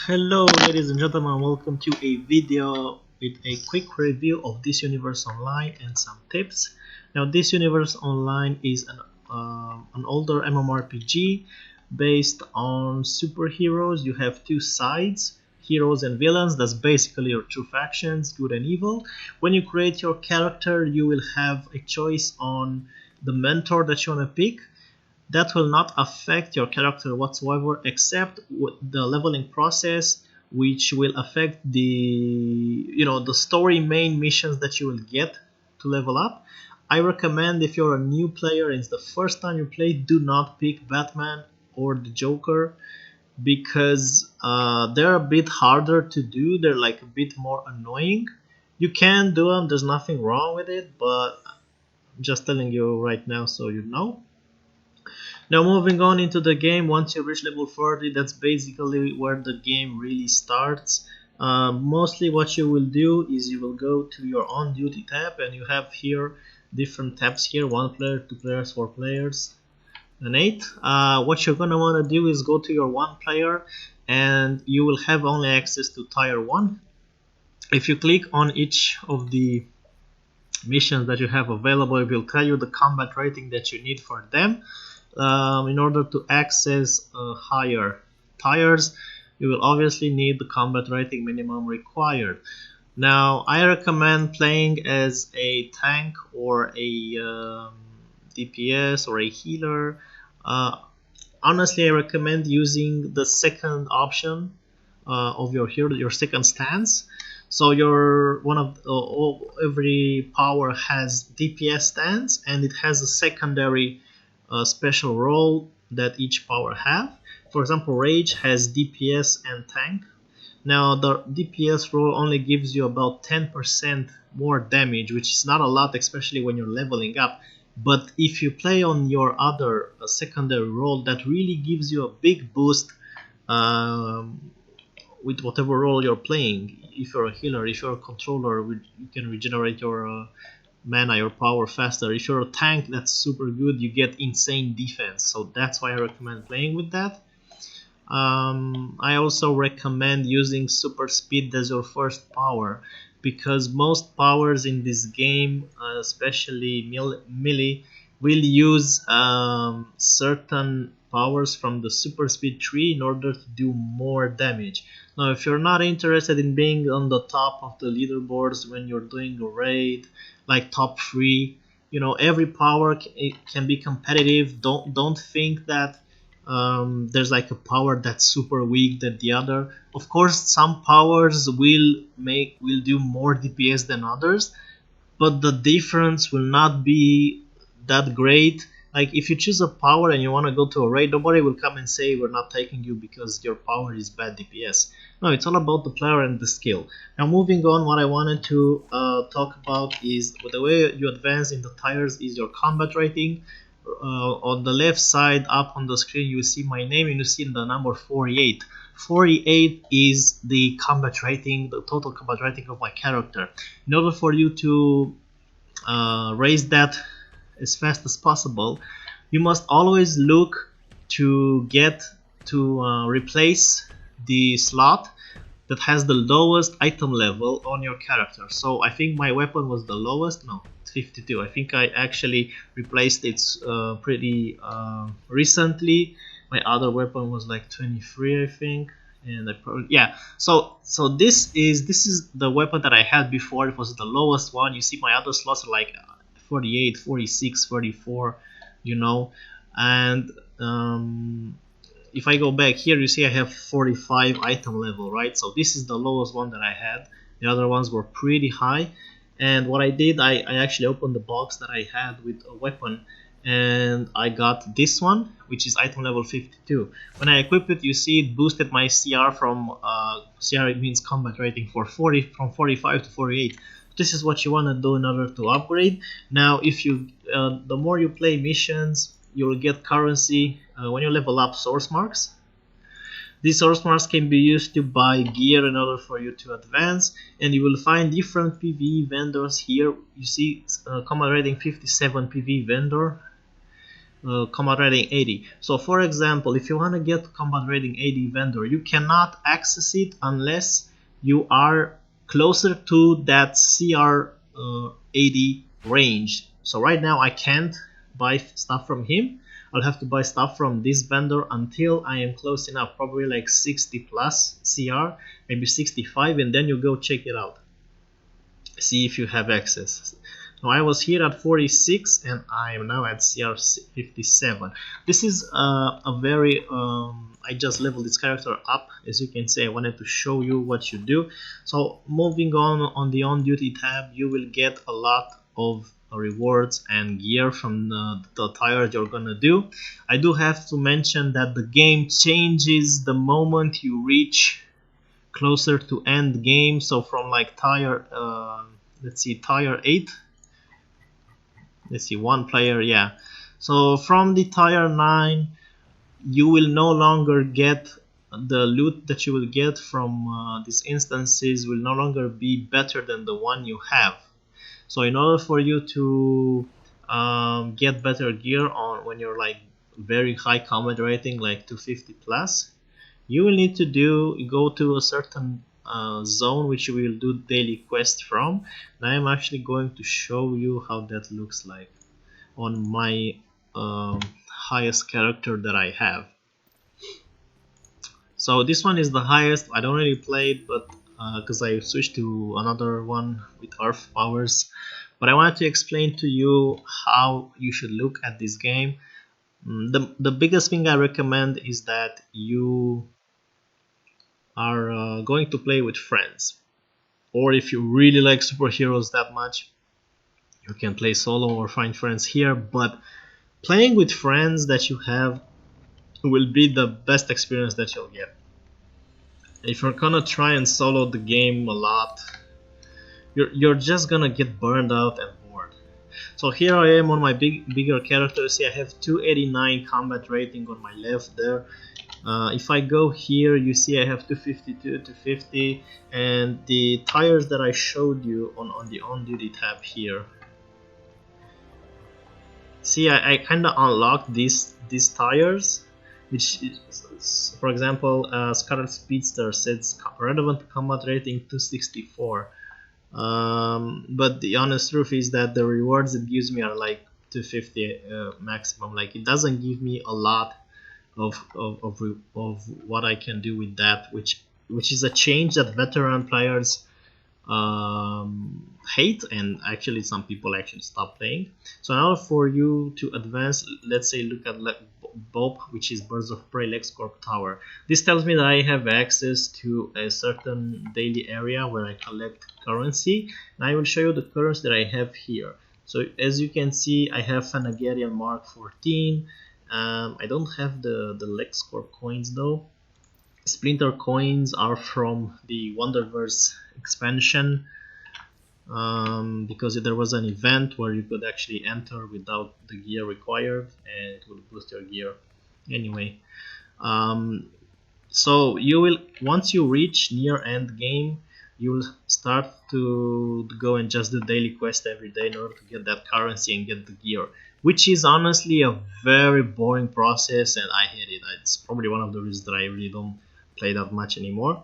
Hello ladies and gentlemen, welcome to a video with a quick review of This Universe Online and some tips. Now This Universe Online is an older MMORPG based on superheroes. You have two sides, heroes and villains. That's basically your two factions, good and evil. When you create your character, you will have a choice on the mentor that you want to pick. That will not affect your character whatsoever, except the leveling process, which will affect the story main missions that you will get to level up. I recommend, if you're a new player and it's the first time you play, do not pick Batman or the Joker, because they're a bit harder to do. They're like a bit more annoying. You can do them, there's nothing wrong with it, but I'm just telling you right now so you know. Now moving on into the game, once you reach level 40, that's basically where the game really starts. Mostly what you will do is you will go to your on duty tab, and you have here different tabs here: 1 player, 2 players, 4 players, and 8. What you're gonna want to do is go to your 1 player, and you will have only access to tier 1. If you click on each of the missions that you have available, it will tell you the combat rating that you need for them. In order to access higher tiers, you will obviously need the combat rating minimum required. Now I recommend playing as a tank or a DPS or a healer. Honestly, I recommend using the second option of your hero, your second stance. So every power has DPS stance, and it has a secondary special role that each power have. For example, Rage has DPS and tank. Now the DPS role only gives you about 10% more damage, which is not a lot, especially when you're leveling up. But if you play on your other secondary role, that really gives you a big boost with whatever role you're playing. If you're a healer, if you're a controller, you can regenerate your mana, your power faster. If you're a tank, that's super good, you get insane defense, so that's why I recommend playing with that. I also recommend using super speed as your first power, because most powers in this game, especially melee, will use certain powers from the super speed tree in order to do more damage. Now if you're not interested in being on the top of the leaderboards when you're doing a raid, like top 3, every power can be competitive. Don't think that there's like a power that's super weak than the other. Of course some powers will do more DPS than others, but the difference will not be that great. Like if you choose a power and you want to go to a raid, nobody will come and say we're not taking you because your power is bad DPS. No, it's all about the player and the skill. Now moving on, what I wanted to talk about is the way you advance in the tiers is your combat rating. On the left side up on the screen you see my name, and you see the number 48. 48 is the combat rating, the total combat rating of my character. In order for you to raise that as fast as possible, you must always look to get to replace the slot that has the lowest item level on your character. So I think my weapon was the lowest. No, it's 52. I think I actually replaced it pretty recently. My other weapon was like 23, I think, and so this is the weapon that I had before. It was the lowest one. You see my other slots are like 48, 46, 44, and if I go back here, you see I have 45 item level, right? So this is the lowest one that I had. The other ones were pretty high. And what I did, I actually opened the box that I had with a weapon, and I got this one, which is item level 52. When I equipped it, you see it boosted my CR from CR, it means combat rating, from 45 to 48. This is what you want to do in order to upgrade. Now if you the more you play missions, you will get currency when you level up source marks. These source marks can be used to buy gear in order for you to advance, and you will find different PvE vendors here. You see combat rating 57 PvE vendor, combat rating 80. So for example, if you want to get combat rating 80 vendor, you cannot access it unless you are closer to that CR 80 range. So right now I can't buy stuff from him. I'll have to buy stuff from this vendor until I am close enough, probably like 60 plus CR, maybe 65, and then you go check it out, see if you have access. Now I was here at 46 and I am now at CR 57. This is a very I just leveled this character up. As you can see, I wanted to show you what you do. So moving on the on duty tab, you will get a lot of rewards and gear from the tires you're gonna do. I do have to mention that the game changes the moment you reach closer to end game. So from like tire let's see, tire 8, let's see, one player, yeah, so from the tire 9 you will no longer get the loot that you will get from these instances will no longer be better than the one you have. So in order for you to get better gear on when you're like very high combat rating, like 250 plus, you will need to go to a certain zone which you will do daily quest from. And I am actually going to show you how that looks like on my highest character that I have. So this one is the highest. I don't really play it, but because I switched to another one with Earth powers. But I wanted to explain to you how you should look at this game. The biggest thing I recommend is that you are going to play with friends, or if you really like superheroes that much, you can play solo or find friends here, but playing with friends that you have will be the best experience that you'll get. If you're gonna try and solo the game a lot, you're just gonna get burned out and bored. So here I am on my bigger character. See, I have 289 combat rating on my left there. If I go here, you see I have 252, 250, and the tires that I showed you on the on-duty tab here. See, I kind of unlocked these tires, which is, for example, Scarlet Speedster says relevant combat rating 264. But the honest truth is that the rewards it gives me are like 250 maximum. Like, it doesn't give me a lot of what I can do with that, which is a change that veteran players hate, and actually some people actually stop playing. So now for you to advance, let's say look at BOP, which is Birds of Prey LexCorp Tower. This tells me that I have access to a certain daily area where I collect currency, and I will show you the currency that I have here. So as you can see, I have Fanagarian Mark 14. I don't have the LexCorp coins though. Splinter coins are from the Wonderverse expansion, because there was an event where you could actually enter without the gear required, and it will boost your gear anyway. So you will, once you reach near end game, you will start to go and just do daily quest every day in order to get that currency and get the gear, which is honestly a very boring process, and I hate it. It's probably one of the reasons that I really don't play that much anymore.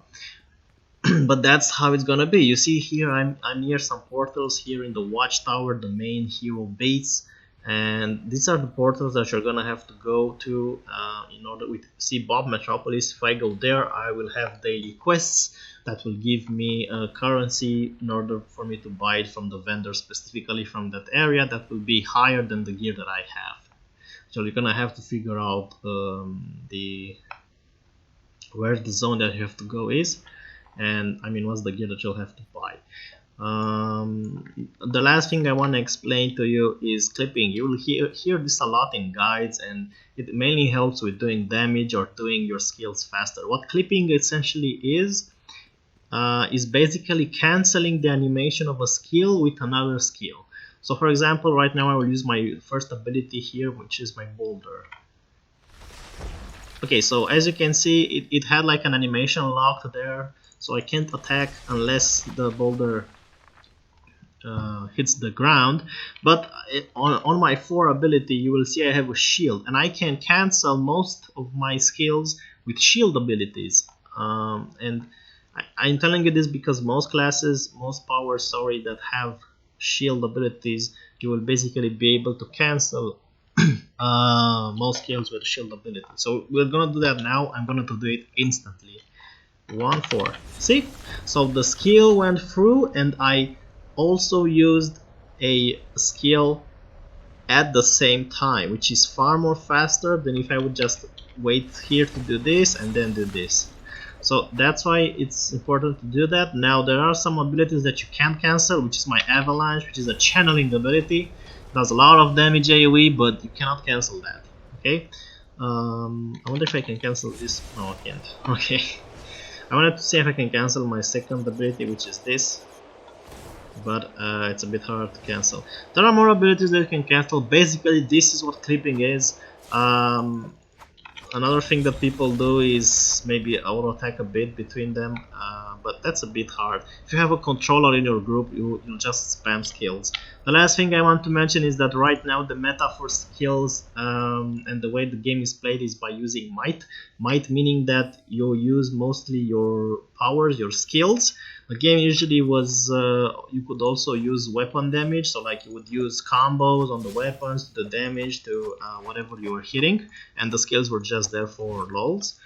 But that's how it's gonna be. You see here, I'm near some portals here in the watchtower, the main hero base, and these are the portals that you're gonna have to go to in order to see Bob Metropolis. If I go there, I will have daily quests that will give me currency in order for me to buy it from the vendor specifically from that area that will be higher than the gear that I have. So you're gonna have to figure out where the zone that you have to go is, and I mean what's the gear that you'll have to buy. The last thing I want to explain to you is clipping. You will hear this a lot in guides, and it mainly helps with doing damage or doing your skills faster. What clipping essentially is basically cancelling the animation of a skill with another skill. So for example, right now I will use my first ability here, which is my boulder. Okay, so as you can see, it had like an animation locked there, so I can't attack unless the boulder hits the ground. But on my 4 ability, you will see I have a shield, and I can cancel most of my skills with shield abilities. And I'm telling you this because most classes, most powers, sorry, that have shield abilities, you will basically be able to cancel most skills with shield ability. So we're gonna do that now. I'm gonna do it instantly. 1-4. See? So the skill went through, and I also used a skill at the same time, which is far more faster than if I would just wait here to do this and then do this. So that's why it's important to do that. Now there are some abilities that you can't cancel, which is my Avalanche, which is a channeling ability. It does a lot of damage AoE, but you cannot cancel that. Okay. I wonder if I can cancel this. No, I can't. Okay. I wanted to see if I can cancel my second ability, which is this, but it's a bit hard to cancel. There are more abilities that you can cancel. Basically, this is what creeping is. Another thing that people do is maybe auto attack a bit between them, but that's a bit hard. If you have a controller in your group, you'll just spam skills. The last thing I want to mention is that right now the meta for skills and the way the game is played is by using might. Might meaning that you use mostly your powers, your skills. The game usually was, you could also use weapon damage, so like you would use combos on the weapons, the damage to whatever you were hitting, and the skills were just there for lols.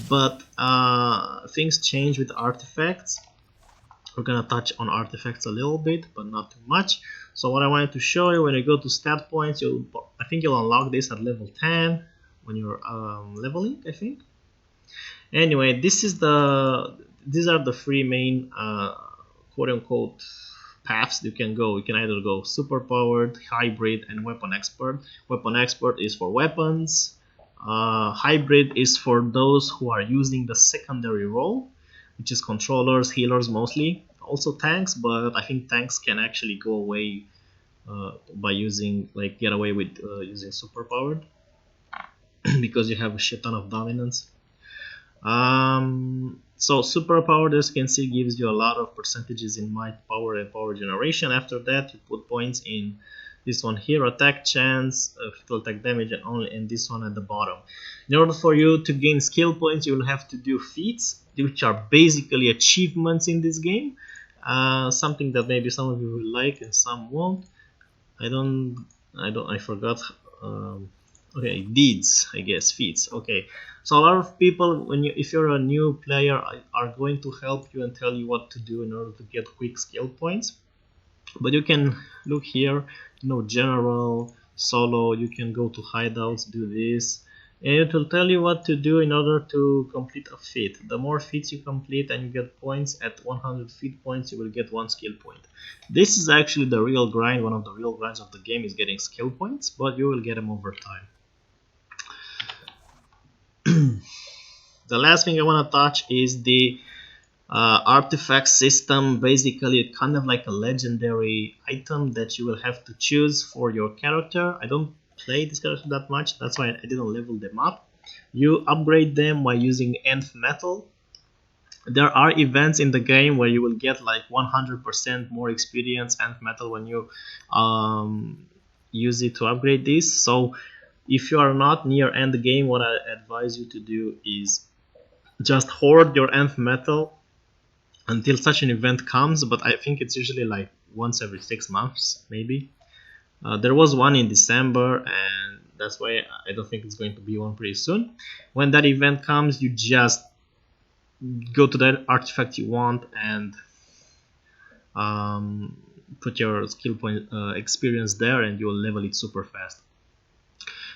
But things change with artifacts. We're gonna touch on artifacts a little bit, but not too much. So what I wanted to show you, when you go to stat points, I think you'll unlock this at level 10 when you're leveling, I think. Anyway, these are the 3 main quote-unquote paths you can go. You can either go super powered, hybrid, and weapon expert. Weapon expert is for weapons. Hybrid is for those who are using the secondary role, which is controllers, healers mostly. Also tanks, but I think tanks can actually go away by using, like, get away with using super powered because you have a shit ton of dominance. So super powered, as you can see, gives you a lot of percentages in might, power, and power generation. After that, you put points in this one here, attack chance, fatal attack damage, and this one at the bottom. In order for you to gain skill points, you will have to do feats, which are basically achievements in this game. Something that maybe some of you will like and some won't. I forgot. Okay, deeds, I guess, feats. Okay, so a lot of people, if you're a new player, are going to help you and tell you what to do in order to get quick skill points. But you can look here, general, solo. You can go to hideouts, do this, and it will tell you what to do in order to complete a feat. The more feats you complete and you get points, at 100 feat points you will get 1 skill point. This is actually the real grind. One of the real grinds of the game is getting skill points, but you will get them over time. The last thing I want to touch is the artifact system. Basically, kind of like a legendary item that you will have to choose for your character. I don't play this character that much, that's why I didn't level them up. You upgrade them by using nth metal. There are events in the game where you will get like 100% more experience nth metal when you use it to upgrade this. So if you are not near end game, what I advise you to do is just hoard your nth metal until such an event comes, but I think it's usually like once every 6 months, maybe. There was one in December, and that's why I don't think it's going to be one pretty soon. When that event comes, you just go to that artifact you want and put your skill point experience there, and you will level it super fast.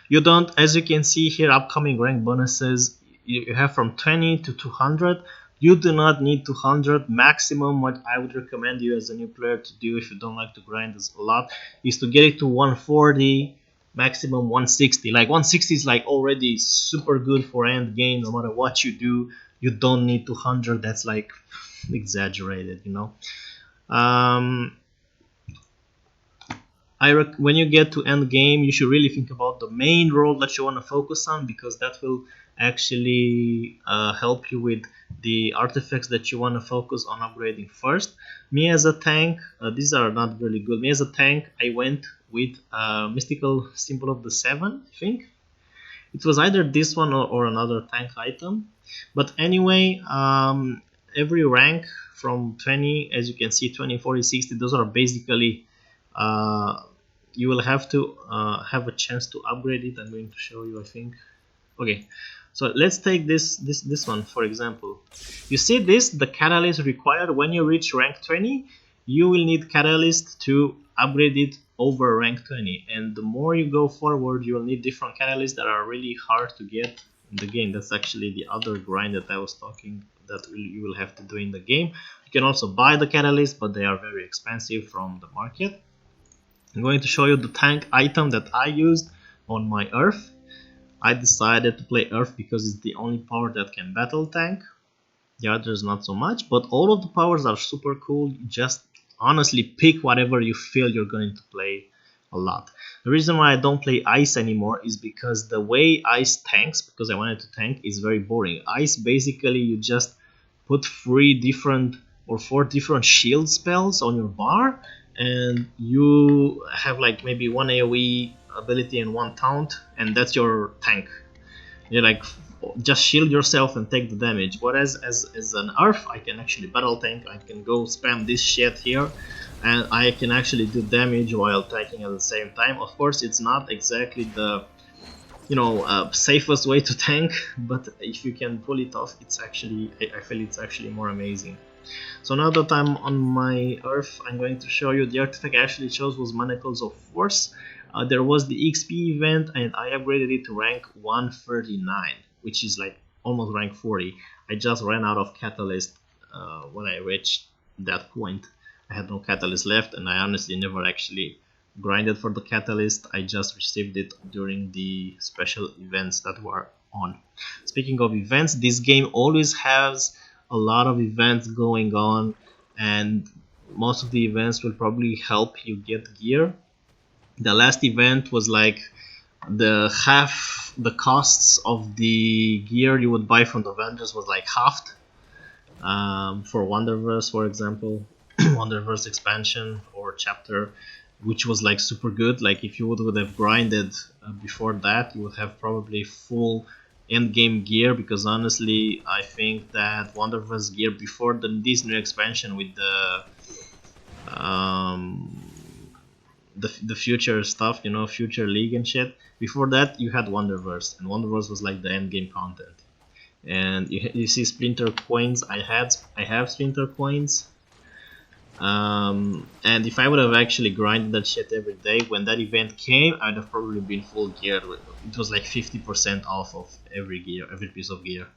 You don't, as you can see here, upcoming rank bonuses you have from 20 to 200. You do not need 200. Maximum what I would recommend you as a new player to do, if you don't like to grind a lot, is to get it to 140, maximum 160. Like 160 is like already super good for end game. No matter what you do, you don't need 200. That's like exaggerated, when you get to end game, you should really think about the main role that you want to focus on, because that will actually help you with the artifacts that you want to focus on upgrading first. Me as a tank, these are not really good. Me as a tank, I went with Mystical Symbol of the Seven, I think. It was either this one or another tank item. But anyway, every rank from 20, as you can see, 20, 40, 60, those are basically, you will have to have a chance to upgrade it. I'm going to show you, I think. Okay, so let's take this one for example. You see this, the catalyst required when you reach rank 20, you will need catalyst to upgrade it over rank 20, and the more you go forward, you will need different catalysts that are really hard to get in the game. That's actually the other grind that I was talking that you will have to do in the game. You can also buy the catalyst, but they are very expensive from the market. I'm going to show you the tank item that I used on my Earth. I decided to play Earth because it's the only power that can battle tank. The others not so much, but all of the powers are super cool. You just honestly pick whatever you feel you're going to play a lot. The reason why I don't play Ice anymore is because the way Ice tanks, because I wanted to tank, is very boring. Ice, basically you just put 3 different or 4 different shield spells on your bar, and you have like maybe 1 AoE ability and 1 taunt, and that's your tank. You like just shield yourself and take the damage. Whereas as an Earth, I can actually battle tank. I can go spam this shit here, and I can actually do damage while tanking at the same time. Of course, it's not exactly the safest way to tank, but if you can pull it off, it's actually, I feel it's actually more amazing. So now that I'm on my Earth, I'm going to show you the artifact I actually chose was Manacles of Force. There was the XP event, and I upgraded it to rank 139, which is like almost rank 40. I just ran out of catalyst when I reached that point. I had no catalyst left, and I honestly never actually grinded for the catalyst. I just received it during the special events that were on. Speaking of events, this game always has a lot of events going on, and most of the events will probably help you get gear. The last event was like half the costs of the gear you would buy from the vendors was like halved. For Wonderverse, for example, Wonderverse expansion or chapter, which was like super good. Like if you would have grinded before that, you would have probably full end game gear, because honestly I think that Wonderverse gear before this new expansion with the future stuff, future league and shit, before that you had Wonderverse, and Wonderverse was like the end game content. And you see Splinter coins. I have Splinter coins. And if I would have actually grinded that shit every day, when that event came, I'd have probably been full geared. It was like 50% off of every piece of gear.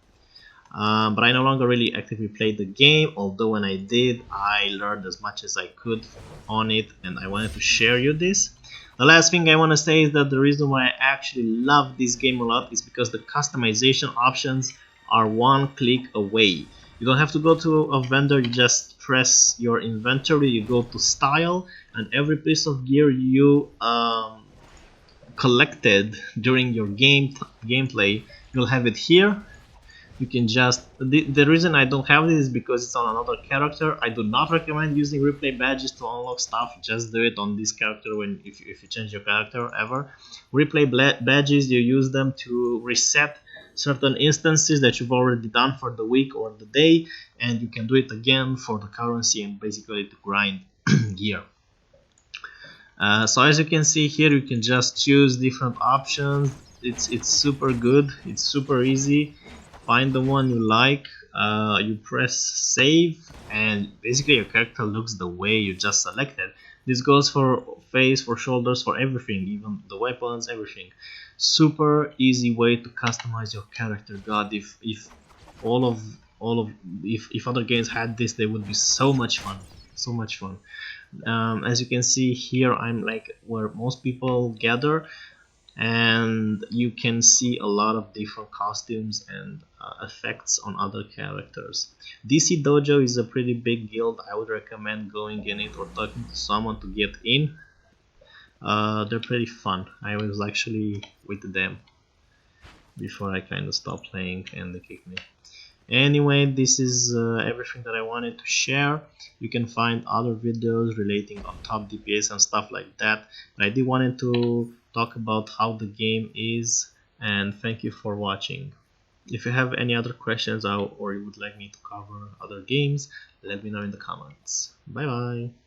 But I no longer really actively played the game, although when I did, I learned as much as I could on it, and I wanted to share you this. The last thing I want to say is that the reason why I actually love this game a lot is because the customization options are one click away. You don't have to go to a vendor, you just press your inventory, you go to style, and every piece of gear you collected during your gameplay, you'll have it here. You can just, the reason I don't have this is because it's on another character. I do not recommend using replay badges to unlock stuff. Just do it on this character if you change your character ever. Replay badges, you use them to reset certain instances that you've already done for the week or the day, and you can do it again for the currency and basically to grind gear. So as you can see here, you can just choose different options. It's super good, it's super easy. Find the one you like, you press save, and basically your character looks the way you just selected. This goes for face, for shoulders, for everything, even the weapons, everything. Super easy way to customize your character. God, if other games had this, they would be so much fun, so much fun. As you can see here, I'm like where most people gather, and you can see a lot of different costumes and effects on other characters. DC Dojo is a pretty big guild. I would recommend going in it or talking to someone to get in. They're pretty fun. I was actually with them before I kind of stopped playing and they kicked me. Anyway, this is everything that I wanted to share. You can find other videos relating on top DPS and stuff like that, but I did wanted to talk about how the game is, and thank you for watching. If you have any other questions or you would like me to cover other games, let me know in the comments. Bye bye.